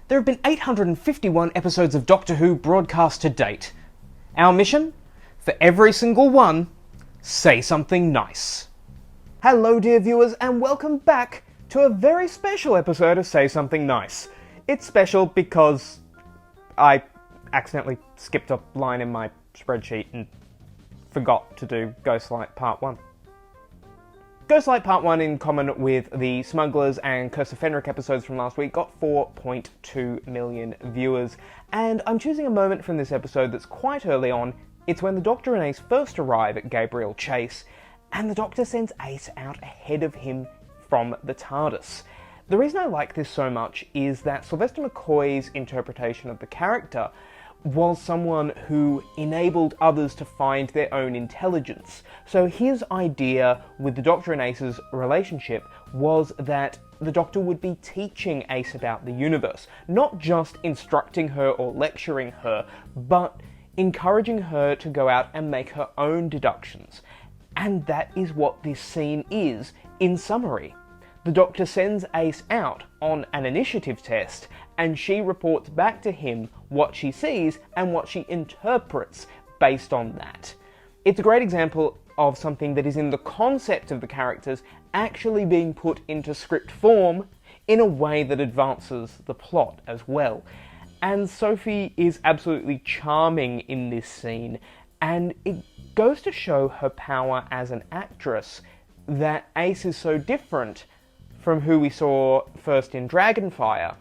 There have been 851 episodes of Doctor Who broadcast to date. Our mission? For every single one, say something nice. Hello dear viewers, and welcome back to a very special episode of Say Something Nice. It's special because I accidentally skipped a line in my spreadsheet and forgot to do Ghostlight Part 1. Ghostlight Part 1, in common with the Smugglers and Curse of Fenric episodes from last week, got 4.2 million viewers. And I'm choosing a moment from this episode that's quite early on. It's when the Doctor and Ace first arrive at Gabriel Chase, and the Doctor sends Ace out ahead of him from the TARDIS. The reason I like this so much is that Sylvester McCoy's interpretation of the character was someone who enabled others to find their own intelligence. So his idea with the Doctor and Ace's relationship was that the Doctor would be teaching Ace about the universe, not just instructing her or lecturing her, but encouraging her to go out and make her own deductions. And that is what this scene is, in summary. The Doctor sends Ace out on an initiative test, and she reports back to him what she sees and what she interprets based on that. It's a great example of something that is in the concept of the characters actually being put into script form in a way that advances the plot as well. And Sophie is absolutely charming in this scene, and it goes to show her power as an actress that Ace is so different from who we saw first in Dragonfire,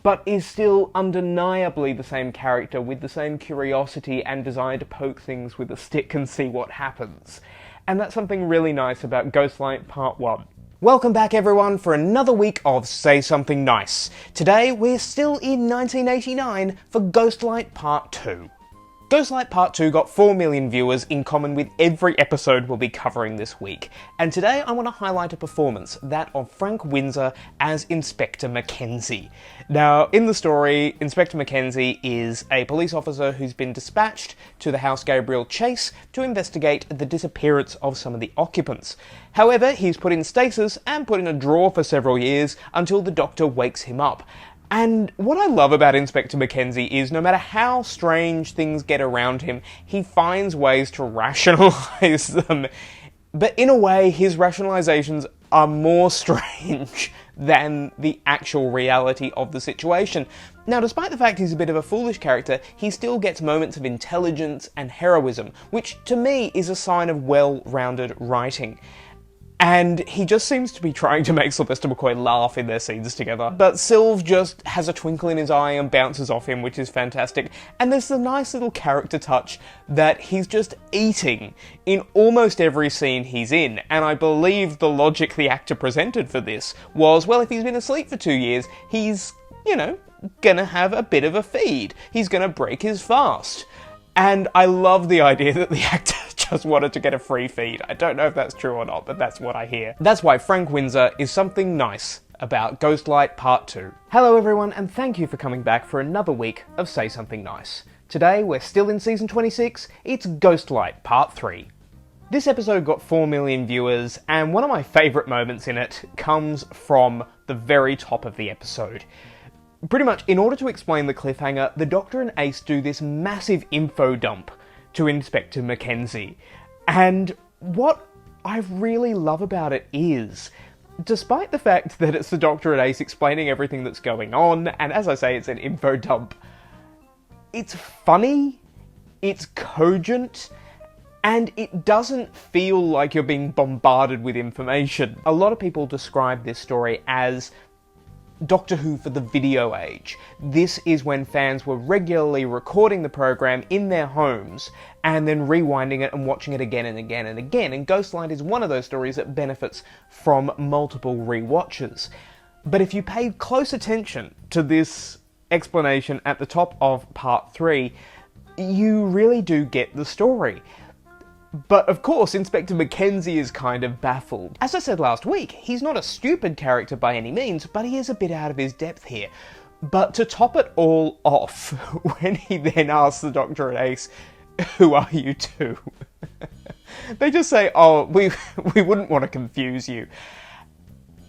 but is still undeniably the same character with the same curiosity and desire to poke things with a stick and see what happens. And that's something really nice about Ghostlight Part 1. Welcome back everyone for another week of Say Something Nice. Today we're still in 1989 for Ghostlight Part 2. Ghostlight Part 2 got 4 million viewers, in common with every episode we'll be covering this week. And today I want to highlight a performance, that of Frank Windsor as Inspector Mackenzie. Now, in the story, Inspector Mackenzie is a police officer who's been dispatched to the House Gabriel Chase to investigate the disappearance of some of the occupants. However, he's put in stasis and put in a drawer for several years until the Doctor wakes him up. And what I love about Inspector Mackenzie is no matter how strange things get around him, he finds ways to rationalise them. But in a way, his rationalisations are more strange than the actual reality of the situation. Now, despite the fact he's a bit of a foolish character, he still gets moments of intelligence and heroism, which to me is a sign of well-rounded writing. And he just seems to be trying to make Sylvester McCoy laugh in their scenes together. But Sylv just has a twinkle in his eye and bounces off him, which is fantastic. And there's a nice little character touch that he's just eating in almost every scene he's in. And I believe the logic the actor presented for this was, well, if he's been asleep for 2 years, he's, gonna have a bit of a feed. He's gonna break his fast. And I love the idea that the actor just wanted to get a free feed. I don't know if that's true or not, but that's what I hear. That's why Frank Windsor is something nice about Ghostlight Part 2. Hello everyone, and thank you for coming back for another week of Say Something Nice. Today, we're still in Season 26, it's Ghostlight Part 3. This episode got 4 million viewers, and one of my favourite moments in it comes from the very top of the episode. Pretty much, in order to explain the cliffhanger, the Doctor and Ace do this massive info dump to Inspector Mackenzie. And what I really love about it is, despite the fact that it's the Doctor and Ace explaining everything that's going on, and as I say, it's an info dump, it's funny, it's cogent, and it doesn't feel like you're being bombarded with information. A lot of people describe this story as Doctor Who for the video age. This is when fans were regularly recording the program in their homes and then rewinding it and watching it again and again and again, and Ghostlight is one of those stories that benefits from multiple rewatches. But if you paid close attention to this explanation at the top of Part 3, you really do get the story. But of course, Inspector Mackenzie is kind of baffled. As I said last week, he's not a stupid character by any means, but he is a bit out of his depth here. But to top it all off, when he then asks the Doctor and Ace, "Who are you two?" They just say, "Oh, we wouldn't want to confuse you."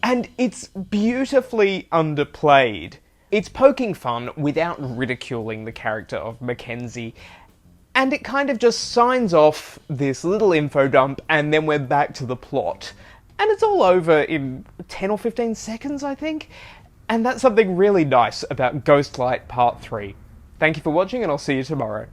And it's beautifully underplayed. It's poking fun without ridiculing the character of Mackenzie, and it kind of just signs off this little info dump, and then we're back to the plot. And it's all over in 10 or 15 seconds, I think. And that's something really nice about Ghostlight Part 3. Thank you for watching, and I'll see you tomorrow.